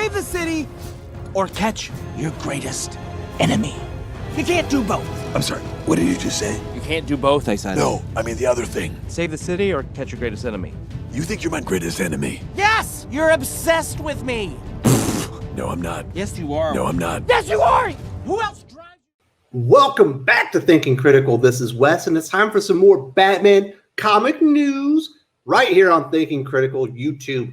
Save the city or catch your greatest enemy. You can't do both. I'm sorry, what did you just say? You can't do both, I said. No, I mean the other thing. Save the city or catch your greatest enemy? You think you're my greatest enemy? Yes! You're obsessed with me! No, I'm not. Yes, you are. No, I'm not. Yes, you are! Who else drives you? Welcome back to Thinking Critical. This is Wes, and it's time for some more Batman comic news right here on Thinking Critical YouTube.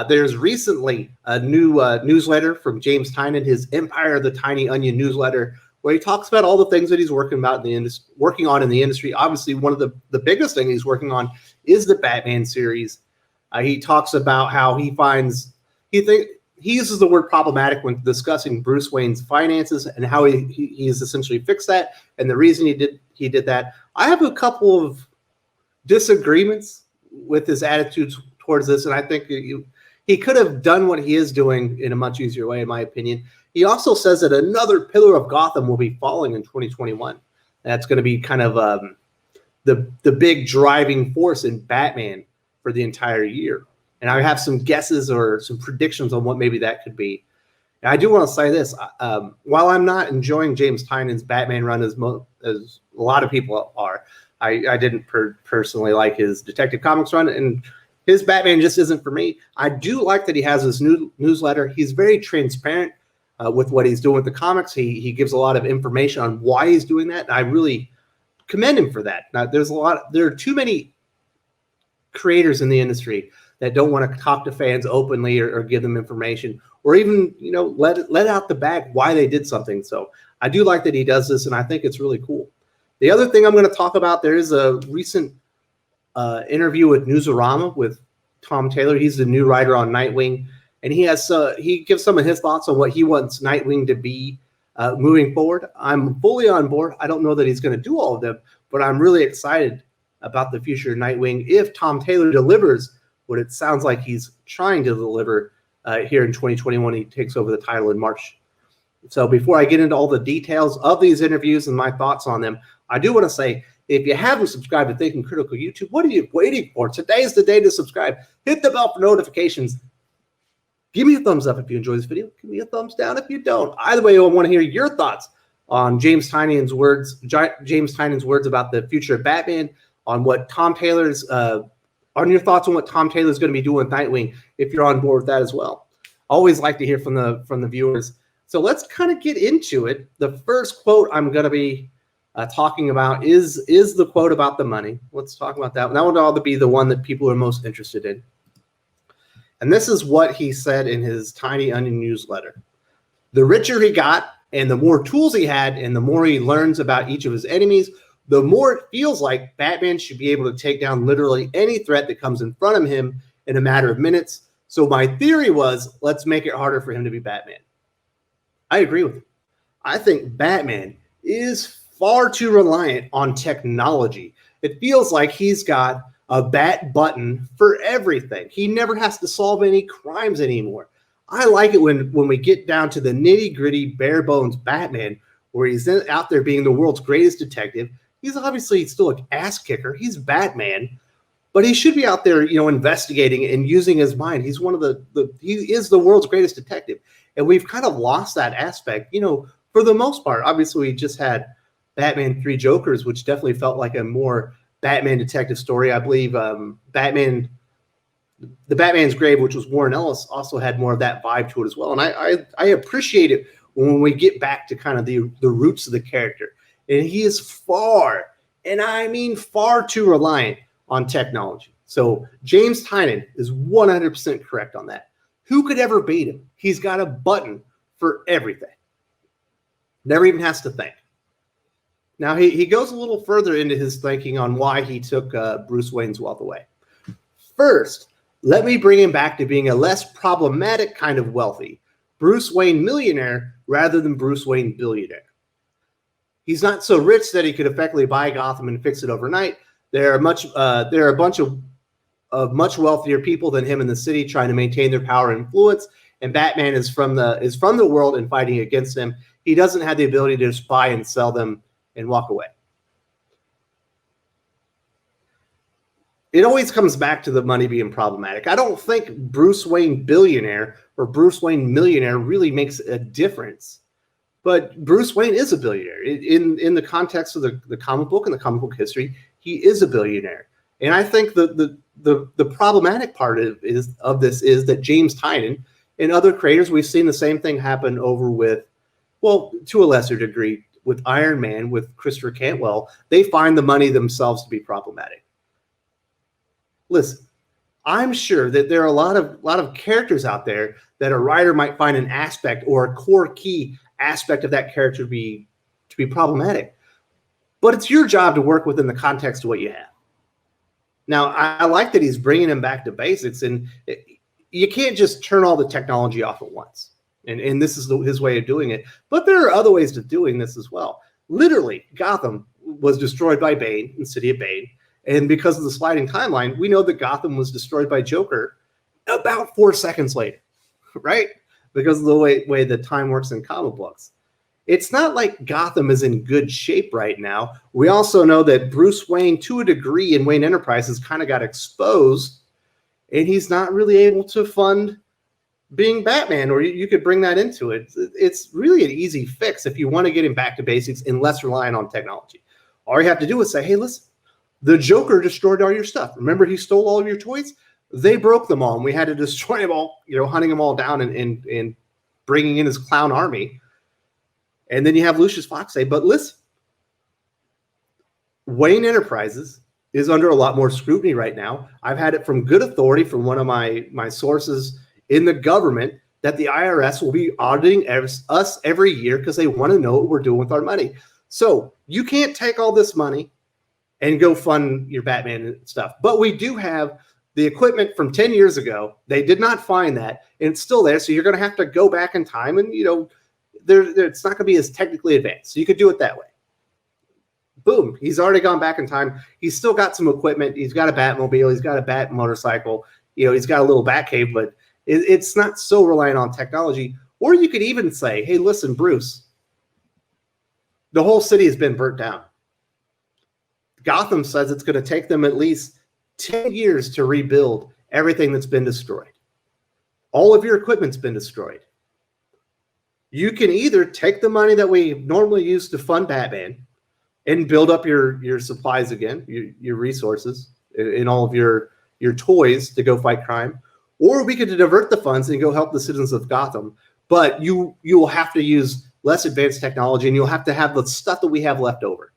There's recently a new newsletter from James Tynion, his Empire of the Tiny Onion newsletter, where he talks about all the things that he's working on in the industry. Obviously, one of the biggest thing he's working on is the Batman series. He talks about how he uses the word problematic when discussing Bruce Wayne's finances and how he has essentially fixed that, and the reason he did that. I have a couple of disagreements with his attitudes towards this, and I think he could have done what he is doing in a much easier way, in my opinion. He also says that another pillar of Gotham will be falling in 2021. That's going to be kind of the big driving force in Batman for the entire year. And I have some guesses or some predictions on what maybe that could be. And I do want to say this. While I'm not enjoying James Tynion's Batman run as a lot of people are, I didn't personally like his Detective Comics run, and his Batman just isn't for me. I do like that he has this new newsletter. He's very transparent with what he's doing with the comics. He gives a lot of information on why he's doing that. And I really commend him for that. Now, there are too many creators in the industry that don't want to talk to fans openly or give them information, or even let out the bag why they did something. So I do like that he does this, and I think it's really cool. The other thing I'm going to talk about, there is a recent interview with Newsarama with Tom Taylor. He's the new writer on Nightwing, and he gives some of his thoughts on what he wants Nightwing to be moving forward. I'm fully on board. I don't know that he's going to do all of them, but I'm really excited about the future of Nightwing if Tom Taylor delivers what it sounds like he's trying to deliver here in 2021. He takes over the title in March. So before I get into all the details of these interviews and my thoughts on them, I do want to say, if you haven't subscribed to Thinking Critical YouTube, what are you waiting for? Today is the day to subscribe. Hit the bell for notifications. Give me a thumbs up if you enjoy this video. Give me a thumbs down if you don't. Either way, I want to hear your thoughts on James Tynion's words about the future of Batman, on what Tom Taylor's on your thoughts on what Tom Taylor's going to be doing with Nightwing, if you're on board with that as well. Always like to hear from the viewers. So let's kind of get into it. The first quote I'm going to be talking about is the quote about the money. Let's talk about that. That would all be the one that people are most interested in. And this is what he said in his Tiny Onion newsletter. The richer he got and the more tools he had and the more he learns about each of his enemies, the more it feels like Batman should be able to take down literally any threat that comes in front of him in a matter of minutes. So my theory was, let's make it harder for him to be Batman. I agree with him. I think Batman is far too reliant on technology. It feels like he's got a bat button for everything. He never has to solve any crimes anymore. I like it when we get down to the nitty-gritty, bare-bones Batman, where he's out there being the world's greatest detective. He's obviously still an ass kicker. He's Batman, but he should be out there, investigating and using his mind. He's one of he is the world's greatest detective, and we've kind of lost that aspect. For the most part, obviously we just had Batman 3 Jokers, which definitely felt like a more Batman detective story. I believe the Batman's Grave, which was Warren Ellis, also had more of that vibe to it as well. And I appreciate it when we get back to kind of the roots of the character. And he is far, and I mean far too reliant on technology. So James Tynion is 100% correct on that. Who could ever beat him? He's got a button for everything. Never even has to think. Now, he goes a little further into his thinking on why he took Bruce Wayne's wealth away. First, let me bring him back to being a less problematic kind of wealthy. Bruce Wayne millionaire rather than Bruce Wayne billionaire. He's not so rich that he could effectively buy Gotham and fix it overnight. There are a bunch of much wealthier people than him in the city trying to maintain their power and influence. And Batman is from the world and fighting against them. He doesn't have the ability to just buy and sell them and walk away. it always comes back to the money being problematic. I don't think Bruce Wayne billionaire or Bruce Wayne millionaire really makes a difference. But Bruce Wayne is a billionaire. In the context of the comic book and the comic book history, he is a billionaire. And I think the problematic part of this is that James Tynion and other creators, we've seen the same thing happen over with, well, to a lesser degree, with Iron Man, with Christopher Cantwell. They find the money themselves to be problematic. Listen, I'm sure that there are a lot of characters out there that a writer might find an aspect or a core key aspect of that character to be problematic. But it's your job to work within the context of what you have. Now, I like that he's bringing him back to basics, and you can't just turn all the technology off at once. And this is his way of doing it. But there are other ways of doing this as well. Literally, Gotham was destroyed by Bane in City of Bane. And because of the sliding timeline, we know that Gotham was destroyed by Joker about 4 seconds later, right? Because of the way the time works in comic books. It's not like Gotham is in good shape right now. We also know that Bruce Wayne, to a degree, in Wayne Enterprises kind of got exposed, and he's not really able to fund being Batman, or you could bring that into it. It's really an easy fix if you want to get him back to basics and less reliant on technology. All you have to do is say, hey, listen, the Joker destroyed all your stuff. Remember, he stole all of your toys? They broke them all, and we had to destroy them all, hunting them all down and bringing in his clown army. And then you have Lucius Fox say, but listen, Wayne Enterprises is under a lot more scrutiny right now. I've had it from good authority from one of my sources in the government that the IRS will be auditing us every year because they want to know what we're doing with our money. So you can't take all this money and go fund your Batman stuff. But we do have the equipment from 10 years ago. They did not find that, and it's still there. So you're going to have to go back in time, and, it's not going to be as technically advanced. So you could do it that way. Boom. He's already gone back in time. He's still got some equipment. He's got a Batmobile. He's got a Bat motorcycle. He's got a little Batcave, but it's not so reliant on technology. Or you could even say, hey, listen, Bruce, the whole city has been burnt down. Gotham says it's going to take them at least 10 years to rebuild everything that's been destroyed. All of your equipment's been destroyed. You can either take the money that we normally use to fund Batman and build up your supplies again, your resources, and all of your toys to go fight crime, or we could divert the funds and go help the citizens of Gotham. But you will have to use less advanced technology, and you'll have to have the stuff that we have left over.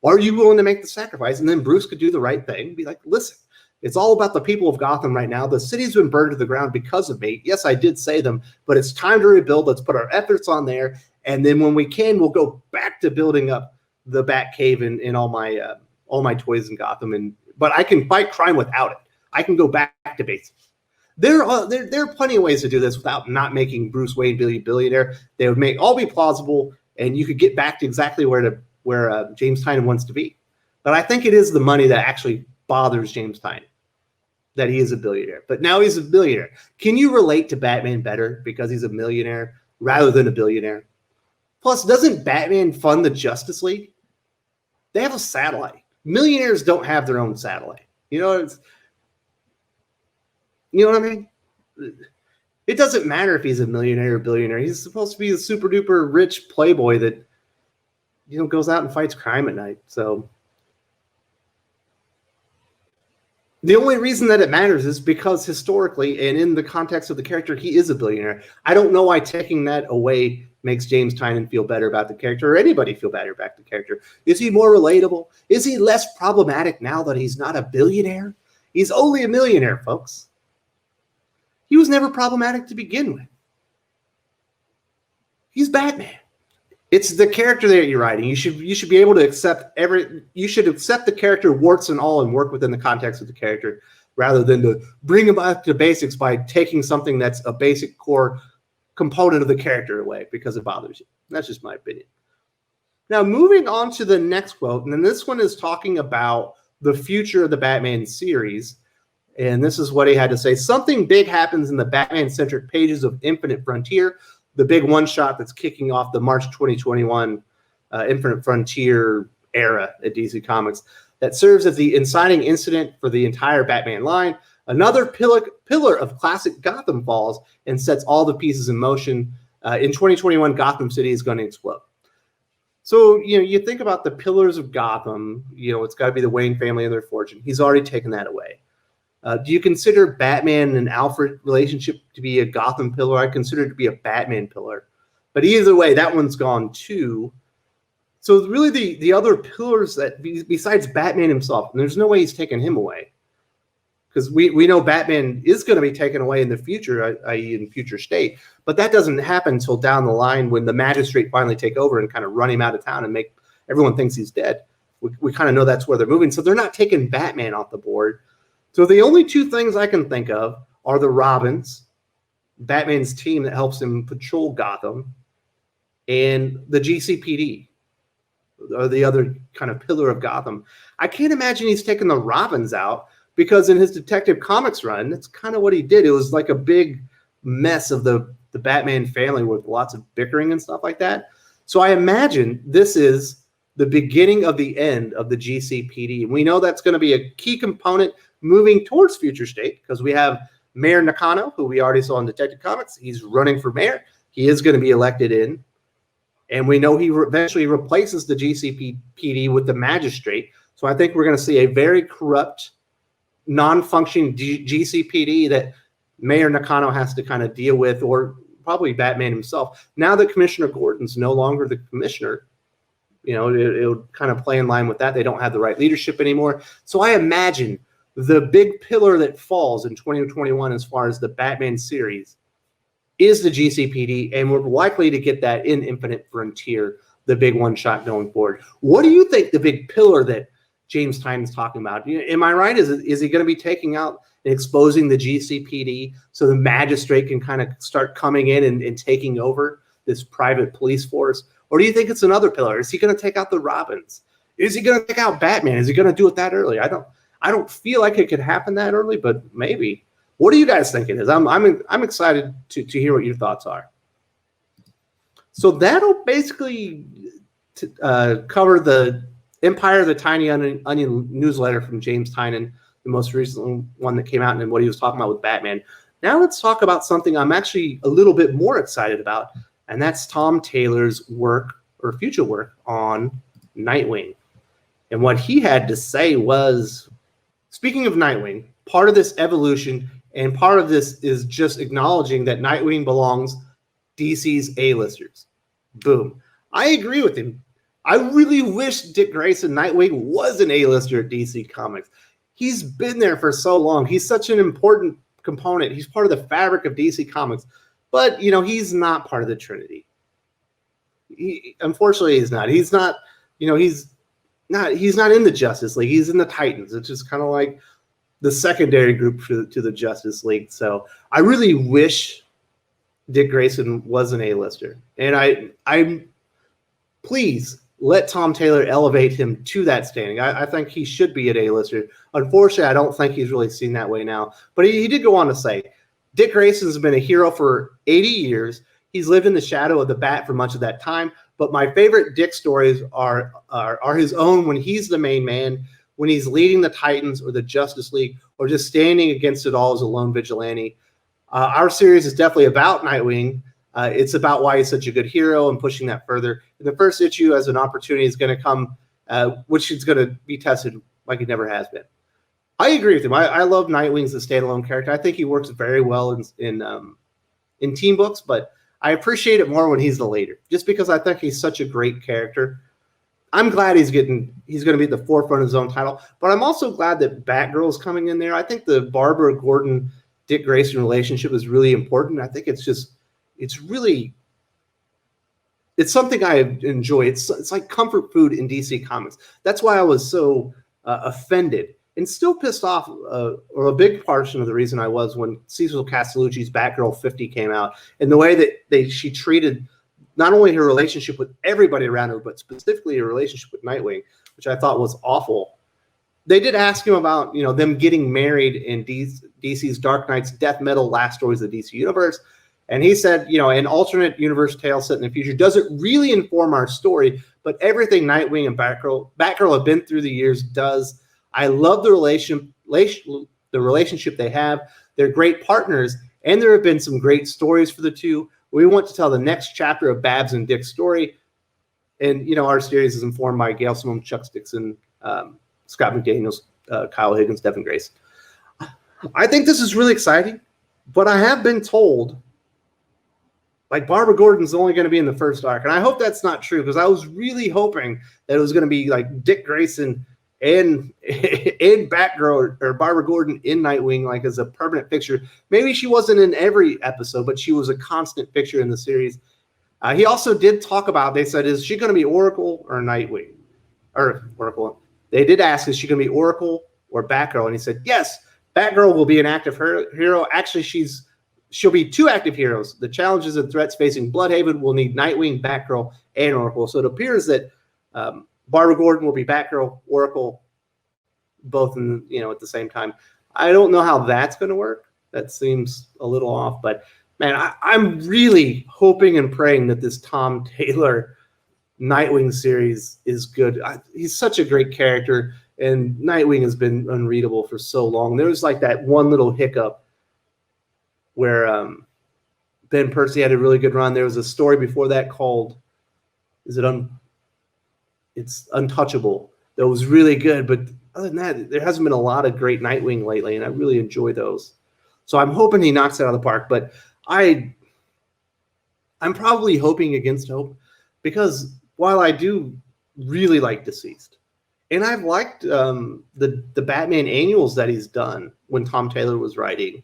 Are you willing to make the sacrifice? And then Bruce could do the right thing and be like, listen, it's all about the people of Gotham right now. The city's been burned to the ground because of me. Yes, I did say them, but it's time to rebuild. Let's put our efforts on there. And then when we can, we'll go back to building up the Batcave and all my toys in Gotham. But I can fight crime without it. I can go back to basics. There are plenty of ways to do this without not making Bruce Wayne billionaire. They would all be plausible, and you could get back to exactly where James Tynion wants to be. But I think it is the money that actually bothers James Tynion, that he is a billionaire. But now he's a billionaire. Can you relate to Batman better because he's a millionaire rather than a billionaire? Plus, doesn't Batman fund the Justice League? They have a satellite. Millionaires don't have their own satellite. You know what I mean? It doesn't matter if he's a millionaire or billionaire. He's supposed to be a super duper rich playboy that goes out and fights crime at night. So the only reason that it matters is because historically and in the context of the character, he is a billionaire. I don't know why taking that away makes James Tynion feel better about the character, or anybody feel better about the character. Is he more relatable? Is he less problematic now that he's not a billionaire? He's only a millionaire, folks. He was never problematic to begin with. He's Batman. It's the character that you're writing. You should be able to accept you should accept the character warts and all and work within the context of the character rather than to bring him back to basics by taking something that's a basic core component of the character away because it bothers you. That's just my opinion. Now, moving on to the next quote, and then this one is talking about the future of the Batman series. And this is what he had to say. Something big happens in the Batman-centric pages of Infinite Frontier, the big one-shot that's kicking off the March 2021 Infinite Frontier era at DC Comics. that serves as the inciting incident for the entire Batman line. Another pillar of classic Gotham falls and sets all the pieces in motion. In 2021, Gotham City is going to explode. So, you think about the pillars of Gotham, it's got to be the Wayne family and their fortune. He's already taken that away. Do you consider Batman and Alfred relationship to be a Gotham pillar? I consider it to be a Batman pillar. But either way, that one's gone too. So really the other pillars that besides Batman himself, and there's no way he's taking him away. Because we know Batman is going to be taken away in the future, i.e. in future state. But that doesn't happen until down the line when the magistrate finally take over and kind of run him out of town and make everyone thinks he's dead. We kind of know that's where they're moving. So they're not taking Batman off the board. So the only two things I can think of are the Robins, Batman's team that helps him patrol Gotham, and the GCPD, or the other kind of pillar of Gotham. I can't imagine he's taking the Robins out, because in his Detective Comics run, that's kind of what he did. It was like a big mess of the Batman family with lots of bickering and stuff like that. So I imagine this is the beginning of the end of the GCPD. And we know that's going to be a key component moving towards future state, because we have Mayor Nakano, who we already saw in Detective Comics. He's running for mayor. He is going to be elected in. And we know he eventually replaces the GCPD with the magistrate. So I think we're going to see a very corrupt, non-functioning GCPD that Mayor Nakano has to kind of deal with, or probably Batman himself. Now that Commissioner Gordon's no longer the commissioner, it'll kind of play in line with that. They don't have the right leadership anymore. So I imagine the big pillar that falls in 2021 as far as the Batman series is the GCPD, and we're likely to get that in Infinite Frontier, the big one shot going forward. What do you think the big pillar that James Tynion's talking about? Am I right? Is he going to be taking out and exposing the GCPD so the magistrate can kind of start coming in and taking over this private police force? Or do you think it's another pillar? Is he going to take out the Robins? Is he going to take out Batman? Is he going to do it that early? I don't feel like it could happen that early, but maybe. What do you guys think it is? I'm excited to hear what your thoughts are. So that'll basically cover the Empire of the Tiny Onion newsletter from James Tynion, the most recent one that came out, and what he was talking about with Batman. Now let's talk about something I'm actually a little bit more excited about, and that's Tom Taylor's work or future work on Nightwing. And what he had to say was, speaking of Nightwing, part of this evolution and part of this is just acknowledging that Nightwing belongs DC's A-listers. Boom. I agree with him. I really wish Dick Grayson Nightwing was an A-lister at DC Comics. He's been there for so long. He's such an important component. He's part of the fabric of DC Comics. But, he's not part of the Trinity. Unfortunately, he's not. He's not in the Justice League. He's in the Titans. It's just kind of like the secondary group to the Justice League. So I really wish Dick Grayson was an A-lister. And I'm please let Tom Taylor elevate him to that standing. I think he should be an A-lister. Unfortunately, I don't think he's really seen that way now. But he did go on to say, Dick Grayson's been a hero for 80 years. He's lived in the shadow of the Bat for much of that time. But my favorite Dick stories are his own when he's the main man, when he's leading the Titans or the Justice League, or just standing against it all as a lone vigilante. Our series is definitely about Nightwing. It's about why he's such a good hero and pushing that further. And the first issue, as an opportunity, is going to come, which is going to be tested like it never has been. I agree with him. I love Nightwing as a standalone character. I think he works very well in team books, but I appreciate it more when he's the leader, just because I think he's such a great character. I'm glad he's going to be at the forefront of his own title, but I'm also glad that Batgirl's coming in there. I think the Barbara Gordon Dick Grayson relationship is really important. I think it's something I enjoy. It's like comfort food in DC Comics. That's why I was so offended and still pissed off, or a big portion of the reason I was, when Cecil Castellucci's Batgirl 50 came out, and the way that she treated not only her relationship with everybody around her, but specifically her relationship with Nightwing, which I thought was awful. They did ask him about, them getting married in DC's Dark Knight's Death Metal Last Stories of the DC Universe. And he said, an alternate universe tale set in the future doesn't really inform our story, but everything Nightwing and Batgirl have been through the years does. I love the relationship they have. They're great partners, and there have been some great stories for the two. We want to tell the next chapter of Babs and Dick's story. And, our series is informed by Gail Simone, Chuck Dixon, Scott McDaniels, Kyle Higgins, Devin Grace. I think this is really exciting, but I have been told Barbara Gordon's only going to be in the first arc. And I hope that's not true, because I was really hoping that it was going to be like Dick Grayson and Batgirl or Barbara Gordon in Nightwing, as a permanent fixture. Maybe she wasn't in every episode, but she was a constant fixture in the series. He also did talk about, they said, is she going to be Oracle or Nightwing? Or Oracle. They did ask, is she going to be Oracle or Batgirl? And he said, yes, Batgirl will be an active hero. Actually, she'll be two active heroes. The challenges and threats facing Bloodhaven will need Nightwing, Batgirl, and Oracle. So it appears that Barbara Gordon will be Batgirl, Oracle, both at the same time. I don't know how that's going to work. That seems a little off, but man, I'm really hoping and praying that this Tom Taylor Nightwing series is good. He's such a great character, and Nightwing has been unreadable for so long. There was that one little hiccup where Ben Percy had a really good run. There was a story before that called, it's Untouchable, that was really good. But other than that, there hasn't been a lot of great Nightwing lately, and I really enjoy those. So I'm hoping he knocks it out of the park. But I'm probably hoping against hope, because while I do really like Deceased, and I've liked the Batman annuals that he's done when Tom Taylor was writing.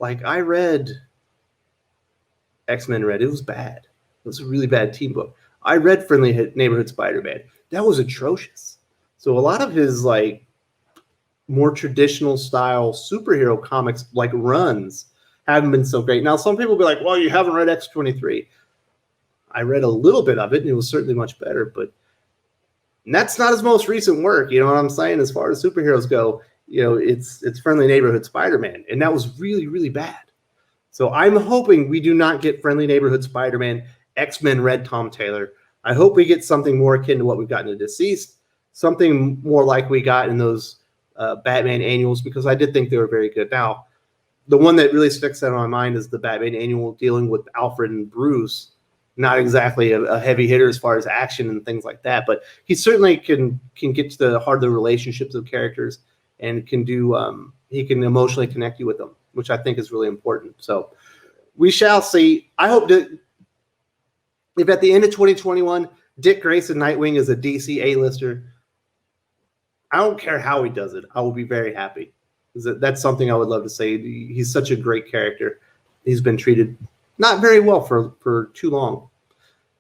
I read X-Men Red. It was bad. It was a really bad team book. I read Friendly Neighborhood Spider-Man. That was atrocious. So a lot of his more traditional style superhero comics runs haven't been so great. Now, some people will be like, well, you haven't read X-23. I read a little bit of it, and it was certainly much better, but that's not his most recent work. You know what I'm saying? As far as superheroes go, it's Friendly Neighborhood Spider-Man, and that was really, really bad. So I'm hoping we do not get Friendly Neighborhood Spider-Man, X-Men Red Tom Taylor. I hope we get something more akin to what we've gotten in Deceased, something more like we got in those Batman annuals, because I did think they were very good. Now, the one that really sticks out in my mind is the Batman annual dealing with Alfred and Bruce. Not exactly a heavy hitter as far as action and things like that, but he certainly can get to the heart of the relationships of characters, and can do he can emotionally connect you with them, which I think is really important. So we shall see. I hope that if at the end of 2021 Dick Grayson Nightwing is a DC A-lister, I don't care how he does it, I will be very happy. That's something I would love to say. He's such a great character. He's been treated not very well for too long.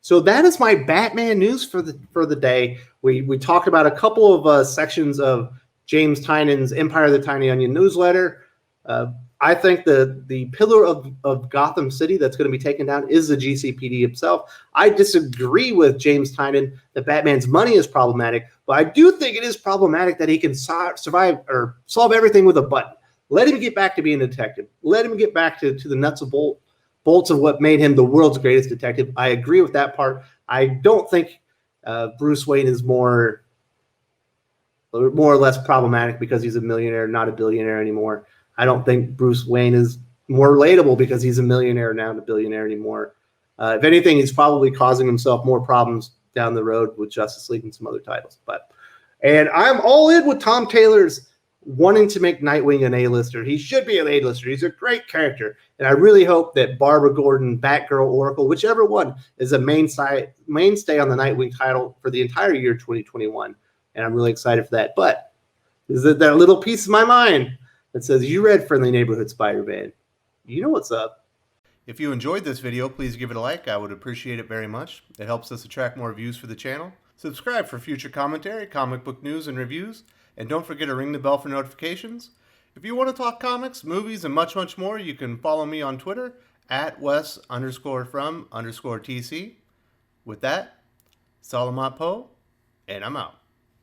So that is my Batman news for the day. We talked about a couple of sections of James Tynion's Empire of the Tiny Onion newsletter. I think the pillar of Gotham City that's going to be taken down is the GCPD himself. I disagree with James Tynion that Batman's money is problematic, but I do think it is problematic that he can survive or solve everything with a button. Let him get back to being a detective. Let him get back to the nuts and bolts of what made him the world's greatest detective. I agree with that part. I don't think Bruce Wayne is more or less problematic because he's a millionaire, not a billionaire anymore. I don't think Bruce Wayne is more relatable because he's a millionaire now, not a billionaire anymore. If anything, he's probably causing himself more problems down the road with Justice League and some other titles. And I'm all in with Tom Taylor's wanting to make Nightwing an A-lister. He should be an A-lister. He's a great character. And I really hope that Barbara Gordon, Batgirl, Oracle, whichever one, is a mainstay on the Nightwing title for the entire year 2021. And I'm really excited for that. But is it that little piece of my mind that says, you read Friendly Neighborhood Spider-Man? You know what's up. If you enjoyed this video, please give it a like. I would appreciate it very much. It helps us attract more views for the channel. Subscribe for future commentary, comic book news, and reviews. And don't forget to ring the bell for notifications. If you want to talk comics, movies, and much, much more, you can follow me on Twitter at Wes_from_TC. With that, Salamat Po, and I'm out.